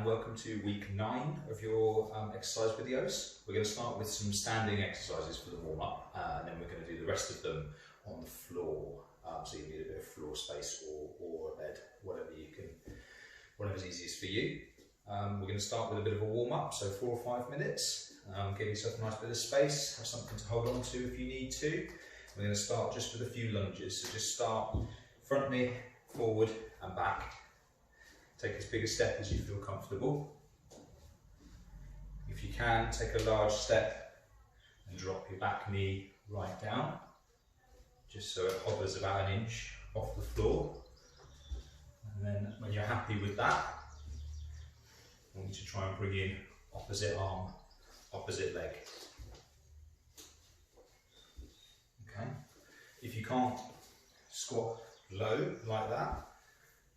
welcome to week 9 of your exercise videos. We're going to start with some standing exercises for the warm-up, and then we're going to do the rest of them on the floor. So you need a bit of floor space or a bed, whatever's easiest for you. We're going to start with a bit of a warm-up, so 4 or 5 minutes. Give yourself a nice bit of space, have something to hold on to if you need to. We're going to start just with a few lunges, so just start front knee, forward and back. Take as big a step as you feel comfortable. If you can, take a large step and drop your back knee right down, just so it hovers about 1 inch off the floor. And then when you're happy with that, I want you to try and bring in opposite arm, opposite leg. Okay. If you can't squat low like that,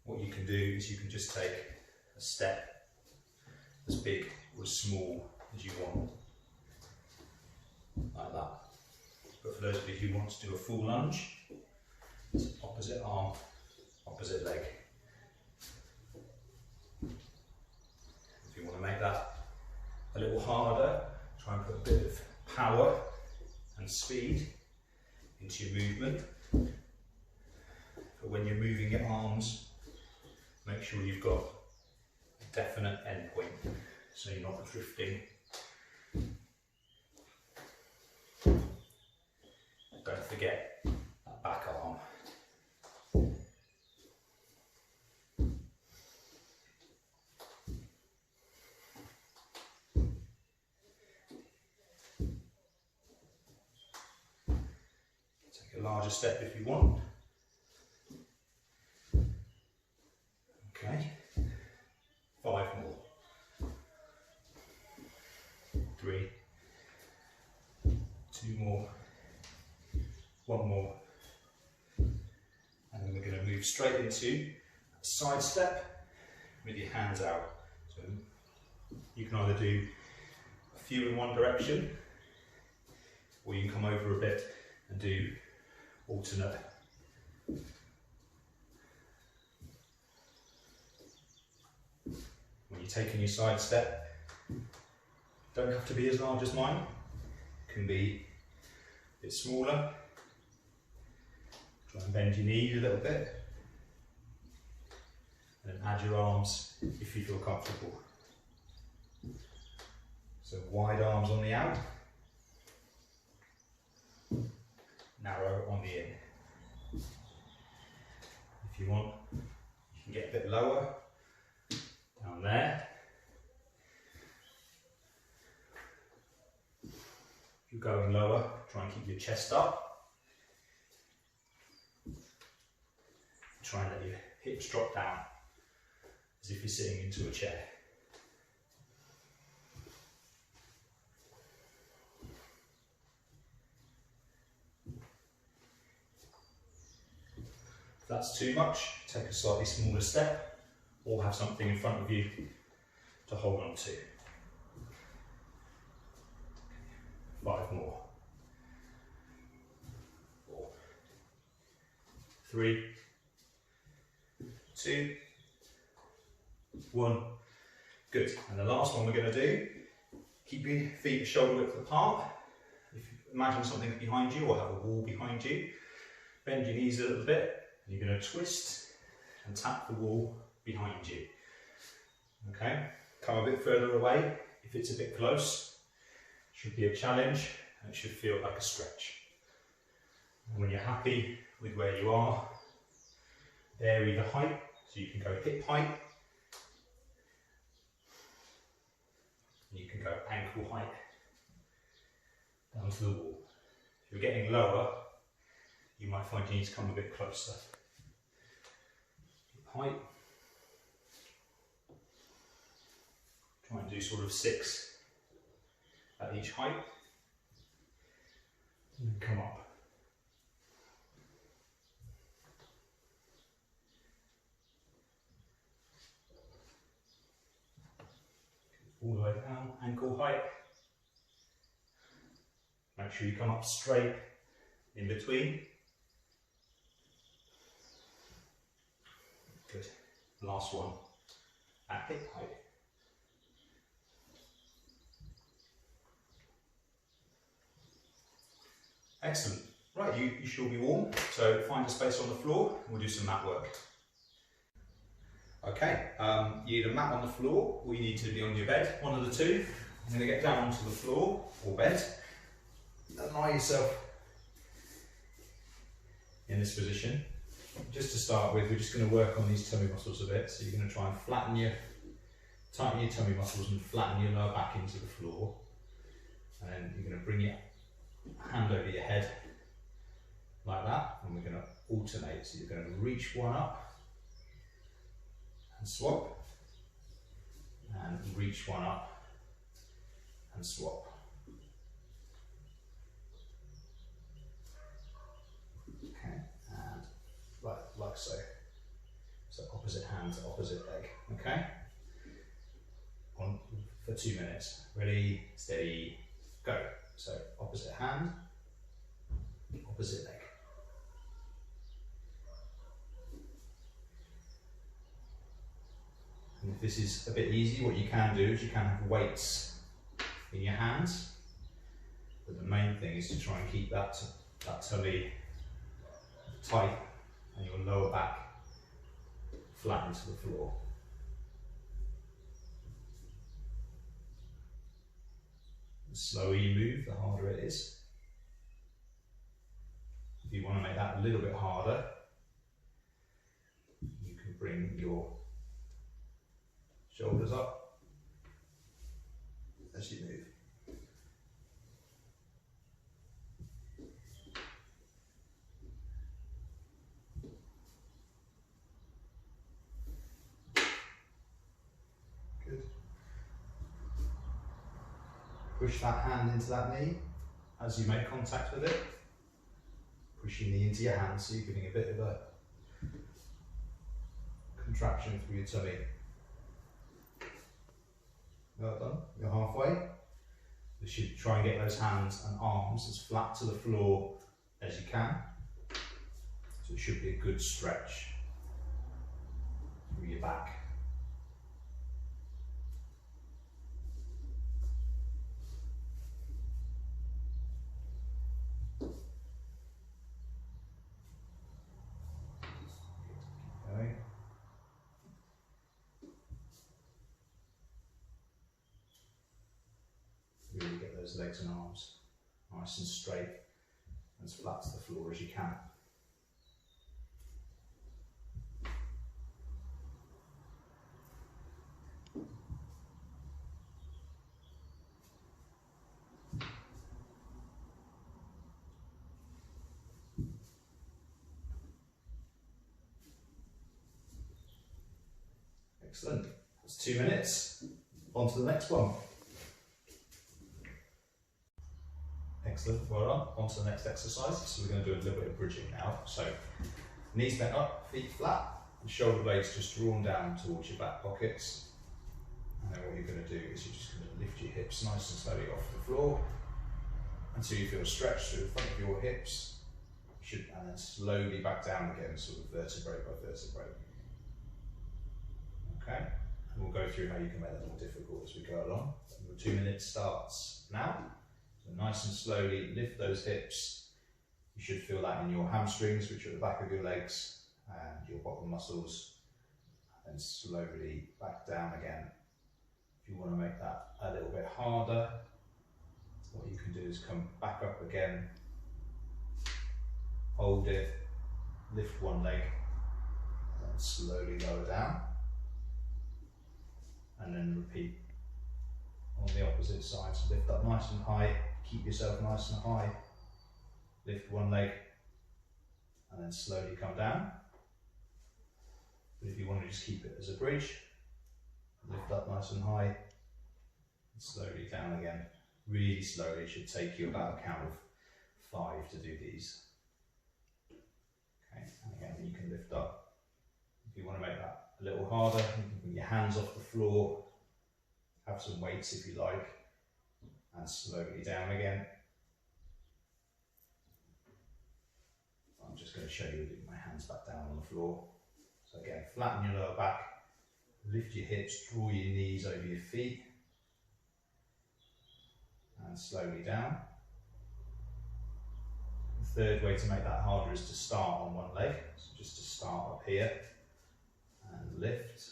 what you can do is you can just take a step as big or as small as you want, like that. But for those of you who want to do a full lunge, it's opposite arm, opposite leg. If you want to make that a little harder, try and put a bit of power and speed into your movement. But when you're moving your arms, make sure you've got a definite end point, so you're not drifting. Don't forget that back arm. Take a larger step if you want. Okay, 5 more. 3, 2 more, 1 more. And then we're going to move straight into a side step with your hands out. So you can either do a few in one direction, or you can come over a bit and do alternate. When you're taking your side step, don't have to be as large as mine, it can be a bit smaller. Try and bend your knees a little bit, and then add your arms if you feel comfortable. So wide arms on the out, narrow on the in. If you want, you can get a bit lower, down there. If you're going lower, try and keep your chest up. Try and let your hips drop down as if you're sitting into a chair. If that's too much, take a slightly smaller step, or have something in front of you to hold on to. 5 more. 4, 3, 2, 1. Good. And the last one we're going to do, keep your feet shoulder width apart. If you imagine something behind you or have a wall behind you, bend your knees a little bit, and you're going to twist and tap the wall behind you. Okay, come a bit further away if it's a bit close. Should be a challenge, and it should feel like a stretch. And when you're happy with where you are, vary the height, so you can go hip height, you can go ankle height down to the wall. If you're getting lower, you might find you need to come a bit closer. Hip height. Try and do sort of 6 at each height, and then come up. All the way down, ankle height. Make sure you come up straight in between. Good. Last one at hip height. Excellent. Right, you should all be warm, so find a space on the floor and we'll do some mat work. Okay, you need a mat on the floor or you need to be on your bed, one of the two. I'm going to get down onto the floor or bed and lie yourself in this position. Just to start with, we're just going to work on these tummy muscles a bit. So you're going to try and tighten your tummy muscles and flatten your lower back into the floor. And then you're going to bring your hand over your head like that, and we're going to alternate. So you're going to reach one up and swap, and reach one up and swap. Okay, and like so. So opposite hand to opposite leg. Okay, on for 2 minutes. Ready, steady, go. So opposite hand, opposite leg. And if this is a bit easy, what you can do is you can have weights in your hands, but the main thing is to try and keep that tummy tight and your lower back flat into the floor. The slower you move, the harder it is. If you want to make that a little bit harder, you can bring your shoulders up as you move. Good. Push that hand into that knee as you make contact with it. Push your knee into your hand, so you're giving a bit of a contraction through your tummy. Well done, you're halfway. You should try and get those hands and arms as flat to the floor as you can. So it should be a good stretch through your back. Going. Really get those legs and arms nice and straight and as flat to the floor as you can. Excellent. That's 2 minutes. On to the next one. Excellent, well done. On to the next exercise. So we're going to do a little bit of bridging now. So knees bent up, feet flat, and shoulder blades just drawn down towards your back pockets. And then what you're going to do is you're just going to lift your hips nice and slowly off the floor until you feel stretched through the front of your hips. And then slowly back down again, sort of vertebrae by vertebrae. Okay, and we'll go through how you can make that more difficult as we go along. So your 2 minutes starts now. So nice and slowly lift those hips. You should feel that in your hamstrings, which are at the back of your legs, and your bottom muscles. And slowly back down again. If you want to make that a little bit harder, what you can do is come back up again, hold it, lift one leg, and then slowly lower down. And then repeat on the opposite side. So lift up nice and high, keep yourself nice and high, lift one leg, and then slowly come down. But if you want to just keep it as a bridge, lift up nice and high, and slowly down again. Really slowly. It should take you about a count of 5 to do these. Okay, and again you can lift up. If you want to make that a little harder, you can bring your hands off the floor, have some weights if you like, and slowly down again. I'm just going to show you with my hands back down on the floor. So again, flatten your lower back, lift your hips, draw your knees over your feet, and slowly down. The third way to make that harder is to start on one leg. So just to start up here and lift,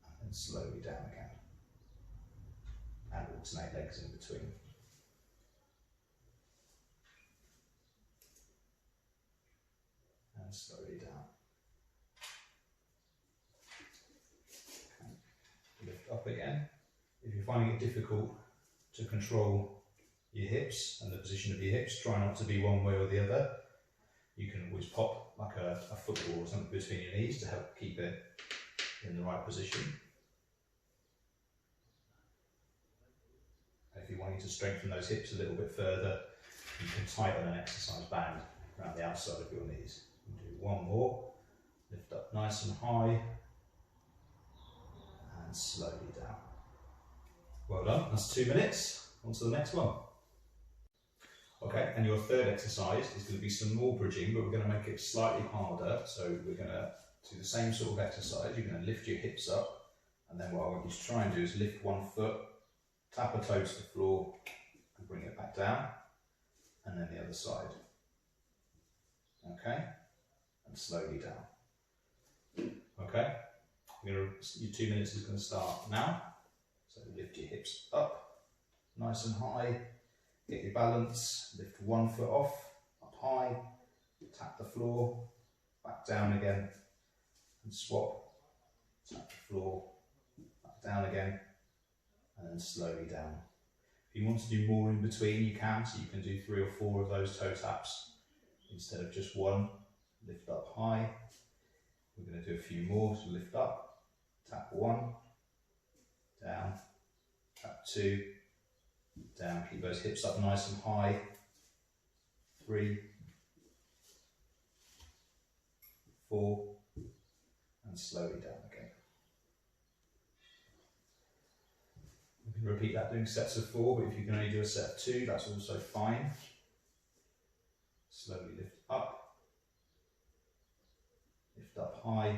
and then slowly down again. And alternate legs in between. And slowly down. Okay. Lift up again. If you're finding it difficult to control your hips and the position of your hips, try not to be one way or the other. You can always pop like a football or something between your knees to help keep it in the right position. If you're wanting to strengthen those hips a little bit further, you can tighten an exercise band around the outside of your knees. And do one more. Lift up nice and high and slowly down. Well done, that's 2 minutes. On to the next one. Okay, and your third exercise is going to be some more bridging, but we're going to make it slightly harder. So we're going to do the same sort of exercise. You're going to lift your hips up, and then what I want you to try and do is lift one foot, tap a toe to the floor, and bring it back down, and then the other side. Okay, and slowly down. Okay, your 2 minutes is going to start now. So lift your hips up, nice and high. Get your balance, lift one foot off, up high, tap the floor, back down again, and swap, tap the floor, back down again, and then slowly down. If you want to do more in between, you can, so you can do 3 or 4 of those toe taps instead of just one. Lift up high. We're going to do a few more, so lift up, tap 1, down, tap 2, down, keep those hips up nice and high. 3, 4, and slowly down again. You can repeat that doing sets of 4, but if you can only do a set of 2, that's also fine. Slowly lift up high,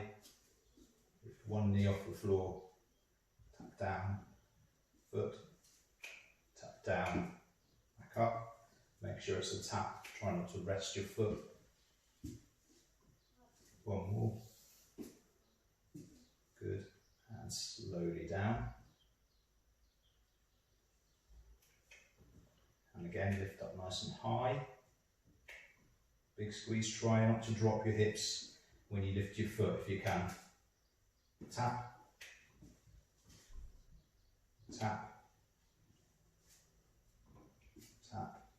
lift one knee off the floor, tap down, foot, tap down, back up, make sure it's a tap, try not to rest your foot. One more, good, and slowly down. And again, lift up nice and high. Big squeeze, try not to drop your hips when you lift your foot if you can. Tap, tap, tap,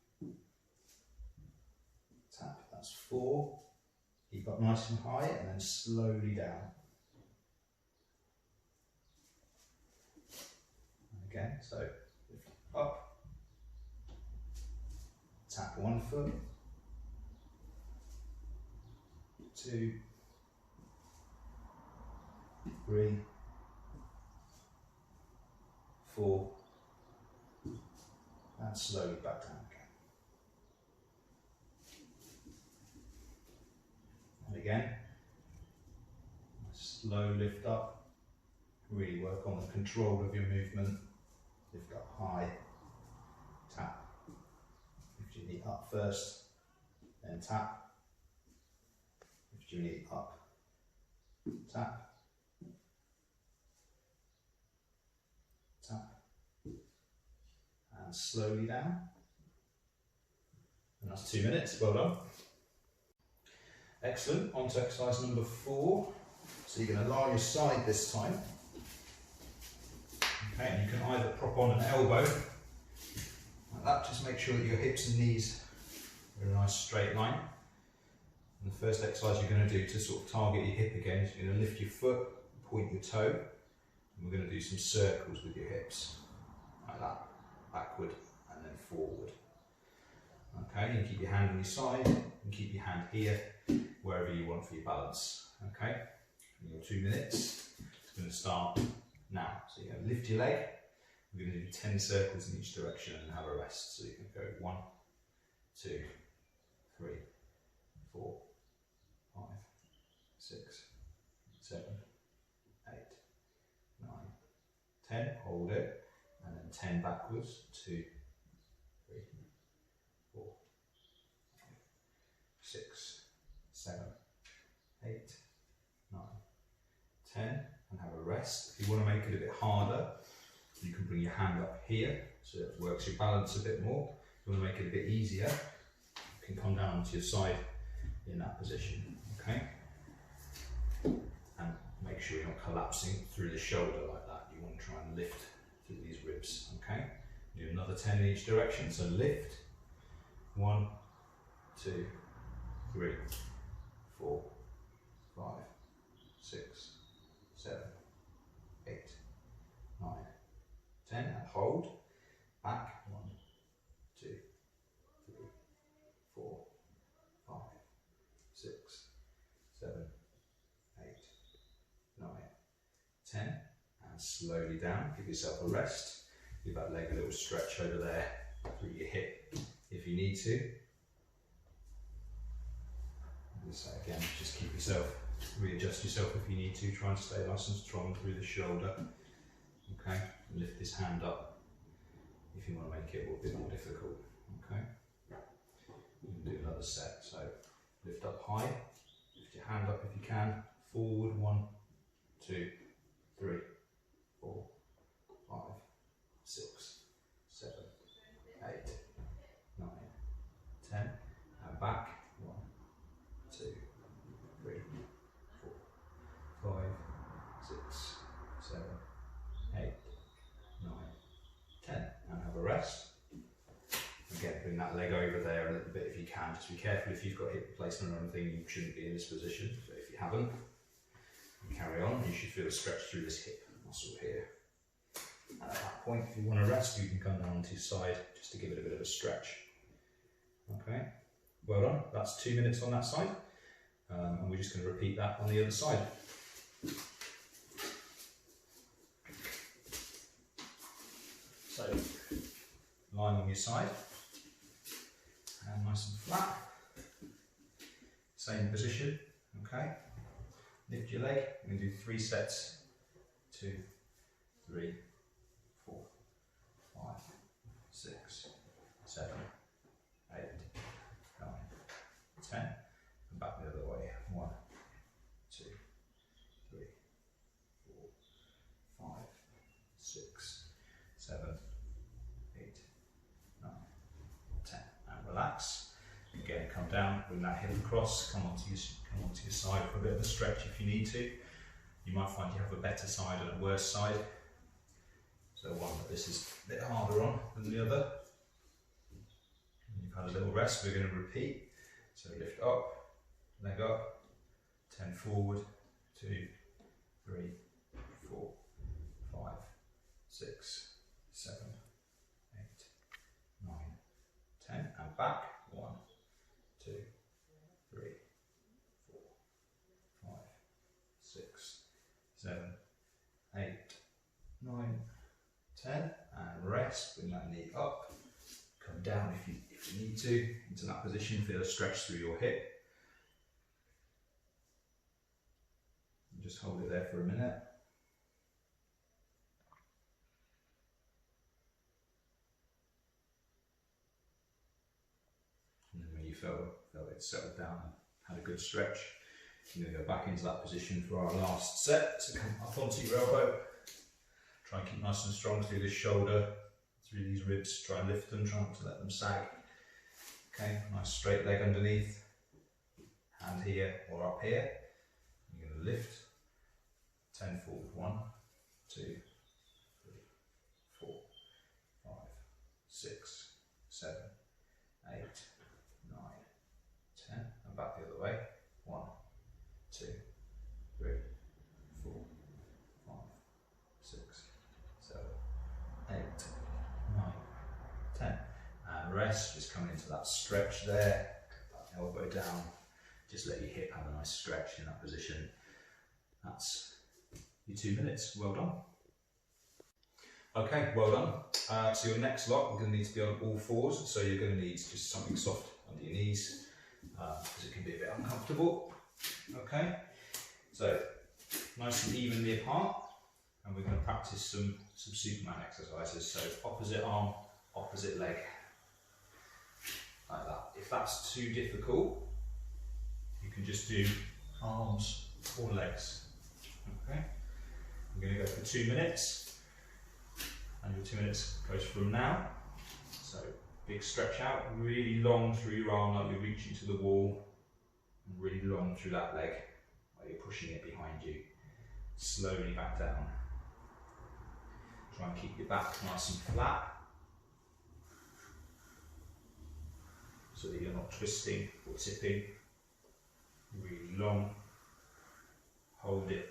tap. That's 4. Keep up nice and high and then slowly down. And again, so lift up, tap one foot, 2, 3, 4, and slowly back down again. And again, slow lift up, really work on the control of your movement. Lift up high, tap, lift your knee up first, then tap, lift your knee up, tap, tap, and slowly down. And that's 2 minutes, well done. Excellent, on to exercise number 4. So you're going to lie on your side this time. Okay, and you can either prop on an elbow, like that, just make sure that your hips and knees are in a nice straight line. And the first exercise you're going to do to sort of target your hip again is you're going to lift your foot, point your toe, and we're going to do some circles with your hips, like that, backward and then forward. Okay, and keep your hand on your side, and keep your hand here, wherever you want for your balance. Okay, and your 2 minutes is going to start now. So you're going to lift your leg, we're going to do 10 circles in each direction and have a rest. So you can go 1, 2, 3, 4, 5, 6, 7, 8, 9, 10, hold it, and then 10 backwards, 2, 3, 4, 6, 7, 8, 9, 10, and have a rest. If you want to make it a bit harder, you can bring your hand up here so it works your balance a bit more. If you want to make it a bit easier, you can come down to your side in that position, okay? And make sure you're not collapsing through the shoulder like that. You want to try and lift through these ribs, okay? Do another 10 in each direction, so lift. 1, 2, 3, 4, 5, 6, 7, 8, 9, 10, and hold. Back. 1, 2, 3, 4, 5, 6, 7, 8, 9, 10, and slowly down. Give yourself a rest. Give that leg a little stretch over there through your hip if you need to. So again, just keep yourself, readjust yourself if you need to. Try and stay nice and strong through the shoulder. Okay, lift this hand up if you want to make it a bit more difficult. Okay, you can do another set. So lift up high, lift your hand up if you can. Forward. 1, 2, 3, 4, 5, 6, 7, 8, 9, 10, and back. 1, 2, 3, 4, 5, 6, 7, 8, 9, 10, and have a rest. Again, bring that leg over there a little bit if you can. Just be careful if you've got hip replacement or anything, you shouldn't be in this position. But if you haven't, you carry on. You should feel a stretch through this hip muscle here. And at that point, if you want to rest, you can come down to your side just to give it a bit of a stretch. Okay, well done. That's 2 minutes on that side. And we're just going to repeat that on the other side. So, lying on your side, and nice and flat. Same position, okay? Lift your leg. We're going to do 3 sets. 2, 3, 4, 5, 6, 7, 8, 9, 10, and back the other way. 1, 2, 3, 4, 5, 6, 7, 8, 9, 10, and relax. Again, come down, bring that hip across, come onto your side for a bit of a stretch if you need to. You might find you have a better side and a worse side. So one that this is a bit harder on than the other. And you've had a little rest, we're going to repeat. So lift up, leg up, 10 forward, 2, 3, 4, 5, 6, 7, 8, 9, 10, and back. 1, 2, 3, 4, 5, 6, 7, 8, 9, 10, and rest. Bring that knee up. Come down if you need to into that position. Feel a stretch through your hip. And just hold it there for a minute. And then when you felt it settled down and had a good stretch, you're going to go back into that position for our last set. So come up onto your elbow. Try and keep nice and strong through this shoulder, through these ribs. Try and lift them, try not to let them sag. Okay, nice straight leg underneath. Hand here or up here. You're going to lift. 10 forward. 1, 2, 3, 4, 5, 6, 7, 8, 9, 10. And back the other way. 1, 2, 3, 4, 5, 6, 7, 8, 9, 10. And rest, just coming into that stretch there. That elbow down. Just let your hip have a nice stretch in that position. That's your 2 minutes. Well done. Okay, well done. So your next lot, we're going to need to be on all fours. So you're going to need just something soft under your knees because it can be a bit uncomfortable. Okay, so nice and evenly apart, and we're going to practice some Superman exercises. So opposite arm, opposite leg, like that. If that's too difficult, You can just do arms or legs. Okay, we're going to go for 2 minutes, and your 2 minutes goes from now. So big stretch out, really long through your arm like you're reaching to the wall, and really long through that leg like you're pushing it behind you. Slowly back down. Try and keep your back nice and flat so that you're not twisting or tipping. Really long. Hold it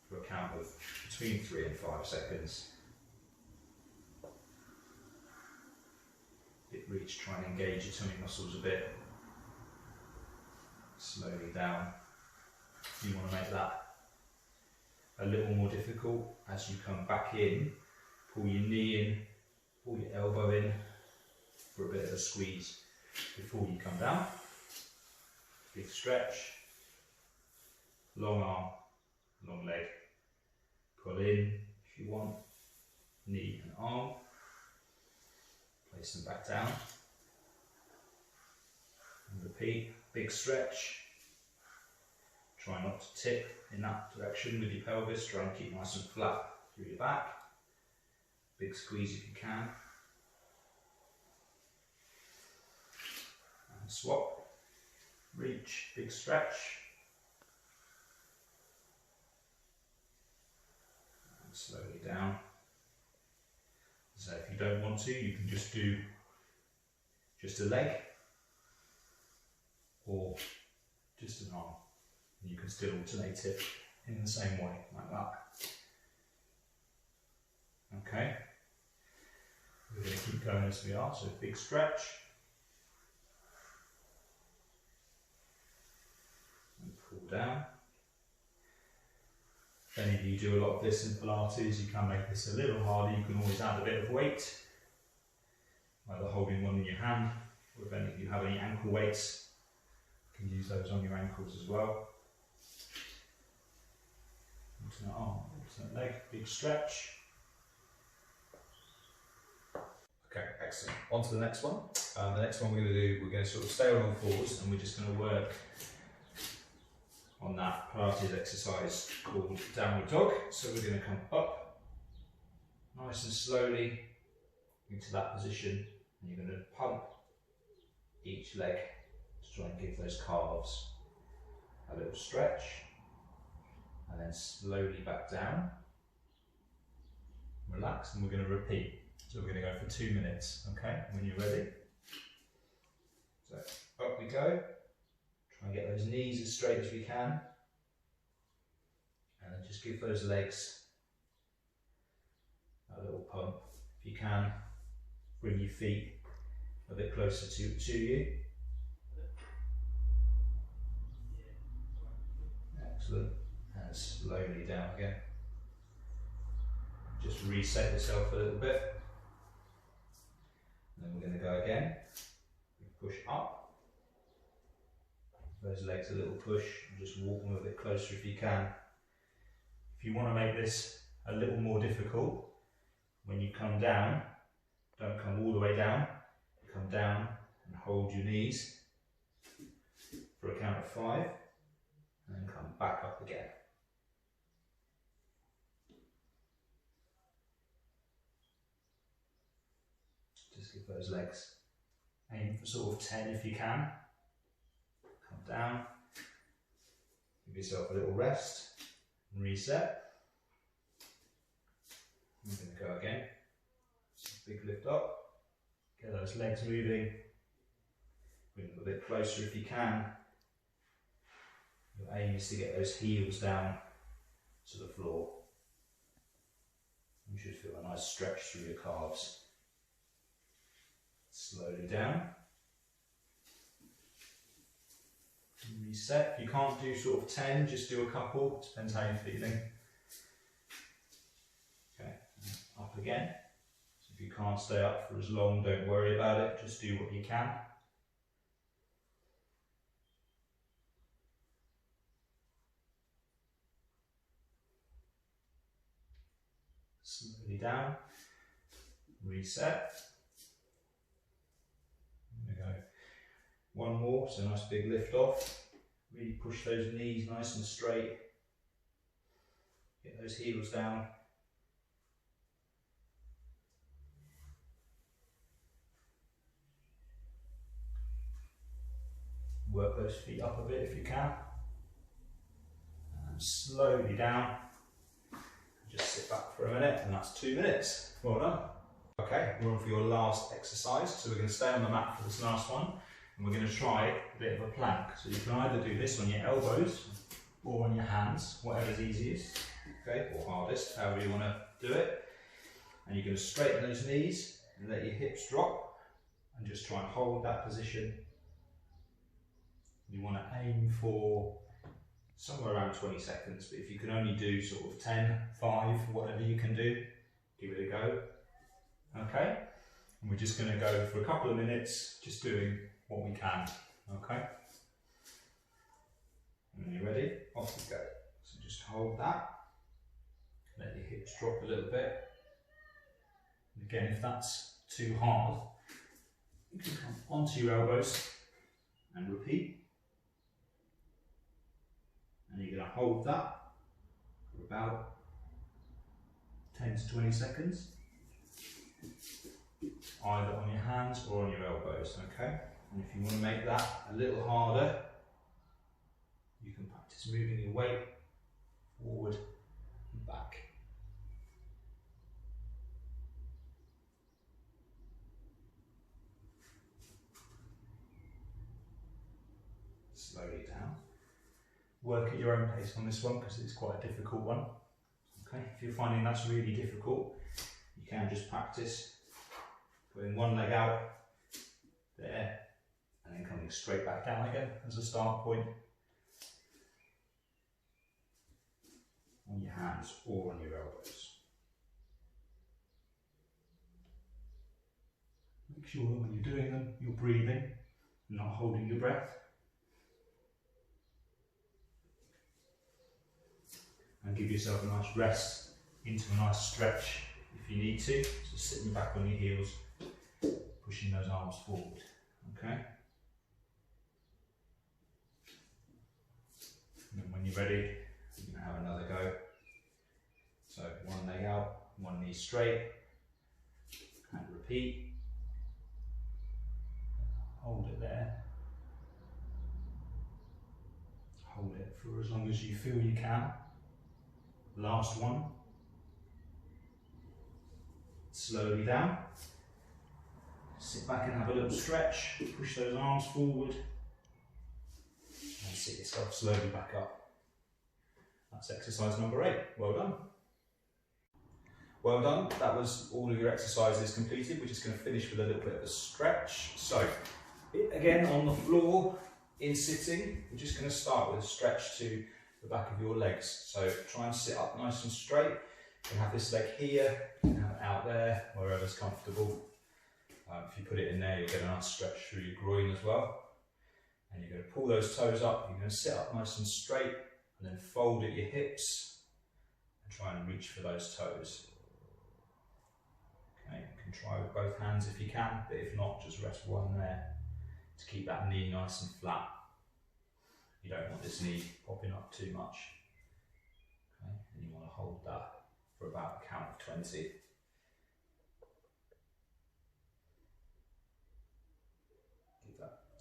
for a count of between 3 and 5 seconds. Bit reach, try and engage your tummy muscles a bit. Slowly down. You want to make that a little more difficult as you come back in. Pull your knee in, pull your elbow in for a bit of a squeeze before you come down. Big stretch, long arm, long leg. Pull in if you want, knee and arm. Place them back down. And repeat, big stretch. Try not to tip in that direction with your pelvis. Try and keep nice and flat through your back. Big squeeze if you can. And swap. Reach, big stretch. And slowly down. So if you don't want to, you can just do just a leg or just an arm. And you can still alternate it in the same way, like that. Okay. We're going to keep going as we are, so big stretch. And pull down. If any of you do a lot of this in Pilates, you can make this a little harder. You can always add a bit of weight, either holding one in your hand, or if any of you have any ankle weights, you can use those on your ankles as well. Alternate arm, alternate leg, big stretch. Okay, excellent. On to the next one. The next one we're going to do, we're going to sort of stay on all fours, and we're just going to work on that Pilates exercise called downward dog. So we're going to come up nice and slowly into that position, and you're going to pump each leg to try and give those calves a little stretch, and then slowly back down. Relax, and we're going to repeat. So we're going to go for 2 minutes, okay? When you're ready. So up we go. Try and get those knees as straight as we can. And then just give those legs a little pump. If you can, bring your feet a bit closer to you. Excellent. And slowly down again. Just reset yourself a little bit. And then we're going to go again. Push up. Those legs a little push, and just walk them a bit closer if you can. If you want to make this a little more difficult, when you come down, don't come all the way down. Come down and hold your knees for a count of 5, and then come back up again. Just give those legs, aim for sort of 10 if you can. Come down, give yourself a little rest, and reset. I'm going to go again. Big lift up, get those legs moving, bring them a bit closer if you can. Your aim is to get those heels down to the floor. You should feel a nice stretch through your calves. Slowly down. Reset. If you can't do sort of 10, just do a couple. Depends how you're feeling. Okay, up again. So if you can't stay up for as long, don't worry about it. Just do what you can. Slowly down. Reset. There we go. One more, so nice big lift off. Really push those knees nice and straight. Get those heels down. Work those feet up a bit if you can. And slowly down. Just sit back for a minute, and that's 2 minutes. Well done. Okay, we're on for your last exercise. So we're going to stay on the mat for this last one. And we're going to try a bit of a plank. So you can either do this on your elbows or on your hands, whatever's easiest, okay, or hardest, however you want to do it. And you're going to straighten those knees and let your hips drop and just try and hold that position. You want to aim for somewhere around 20 seconds, but if you can only do sort of 10, 5, whatever you can do, give it a go. Okay? And we're just going to go for a couple of minutes, just doing what we can. Okay? And when you're ready, off we go. So just hold that. Let your hips drop a little bit. And again, if that's too hard, you can come onto your elbows and repeat. And you're going to hold that for about 10 to 20 seconds, either on your hands or on your elbows, okay? And if you want to make that a little harder, you can practice moving your weight forward and back. Slowly down. Work at your own pace on this one because it's quite a difficult one. Okay, if you're finding that's really difficult, you can just practice putting one leg out there and then coming straight back down again as a start point on your hands or on your elbows. Make sure that when you're doing them, you're breathing and not holding your breath. And give yourself a nice rest into a nice stretch if you need to. So sitting back on your heels, pushing those arms forward. Okay? And then when you're ready, you're going to have another go. So one leg out, one knee straight, and repeat. Hold it there. Hold it for as long as you feel you can. Last one. Slowly down. Sit back and have a little stretch. Push those arms forward. And sit yourself slowly back up. That's exercise number 8. Well done. Well done. That was all of your exercises completed. We're just going to finish with a little bit of a stretch. So, again on the floor, in sitting, we're just going to start with a stretch to the back of your legs. So try and sit up nice and straight. You can have this leg here, you can have it out there, wherever's comfortable. If you put it in there, you'll get a nice stretch through your groin as well. And you're going to pull those toes up, you're going to sit up nice and straight, and then fold at your hips, and try and reach for those toes. Okay, you can try with both hands if you can, but if not, just rest one there to keep that knee nice and flat. You don't want this knee popping up too much. Okay, and you want to hold that for about a count of 20.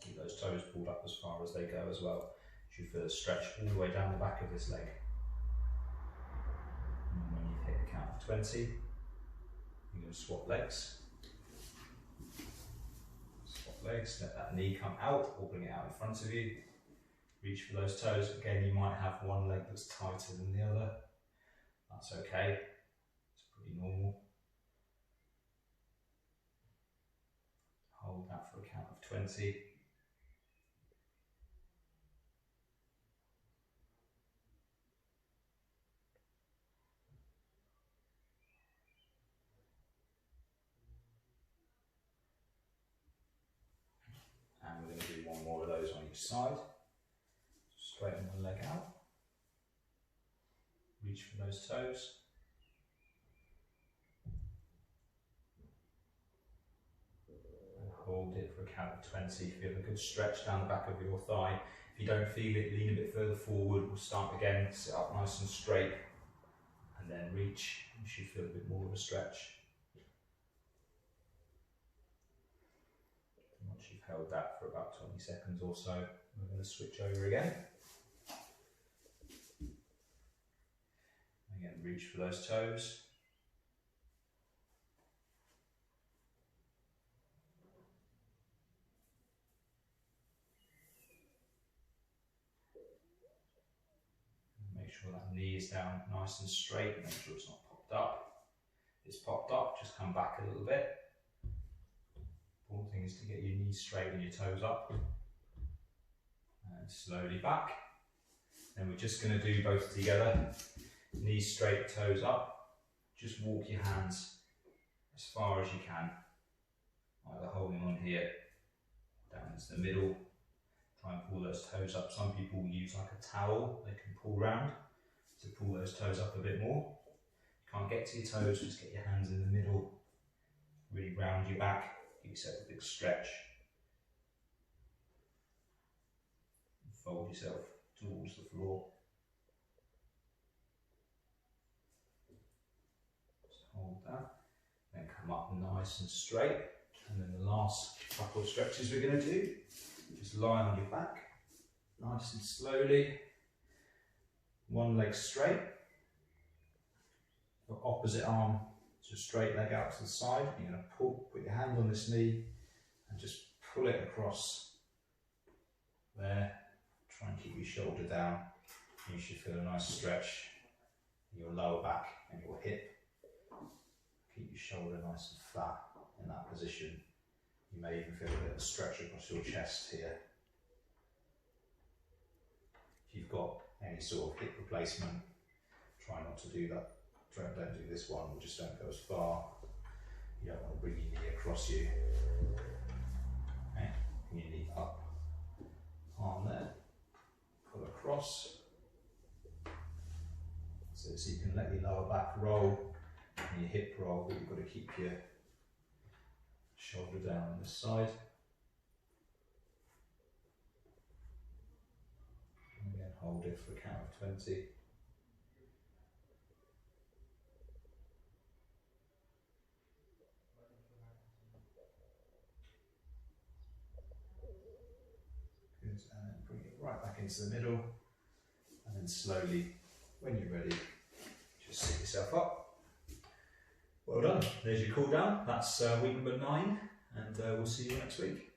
Keep those toes pulled up as far as they go as well. You should feel a stretch all the way down the back of this leg. And when you've hit the count of 20, you're going to swap legs. Swap legs, let that knee come out or bring it out in front of you. Reach for those toes. Again, you might have one leg that's tighter than the other. That's okay. It's pretty normal. Hold that for a count of 20. And we're going to do one more of those on each side. Straighten one leg out. Reach for those toes. And hold it for a count of 20. Feel a good stretch down the back of your thigh. If you don't feel it, lean a bit further forward. We'll start again, sit up nice and straight, and then reach. You should feel a bit more of a stretch. Once you've held that for about 20 seconds or so, we're going to switch over again. Again, reach for those toes. Make sure that knee is down nice and straight, make sure it's not popped up. If it's popped up, just come back a little bit. Important thing is to get your knees straight and your toes up. And slowly back. Then we're just going to do both together. Knees straight, toes up. Just walk your hands as far as you can. Either holding on here, down into the middle. Try and pull those toes up. Some people use like a towel they can pull round to pull those toes up a bit more. Can't get to your toes, just get your hands in the middle. Really round your back. Give yourself a big stretch. And fold yourself towards the floor. Just hold that. Then come up nice and straight. And then the last couple of stretches we're going to do, just lie on your back, nice and slowly. One leg straight. The opposite arm, just straight leg out to the side. You're going to put your hand on this knee and just pull it across there. Try and keep your shoulder down. You should feel a nice stretch in your lower back and your hip. Keep your shoulder nice and flat in that position. You may even feel a bit of a stretch across your chest here. If you've got any sort of hip replacement, try not to do that. Don't do this one, just don't go as far. You don't want to bring your knee across you. Okay, bring your knee up, arm there, pull across. So you can let your lower back roll and your hip roll, but you've got to keep your shoulder down on this side. And again, hold it for a count of 20. Good, and then bring it right back into the middle. And then slowly, when you're ready, just sit yourself up. Well done, there's your cool down. That's week number 9, and we'll see you next week.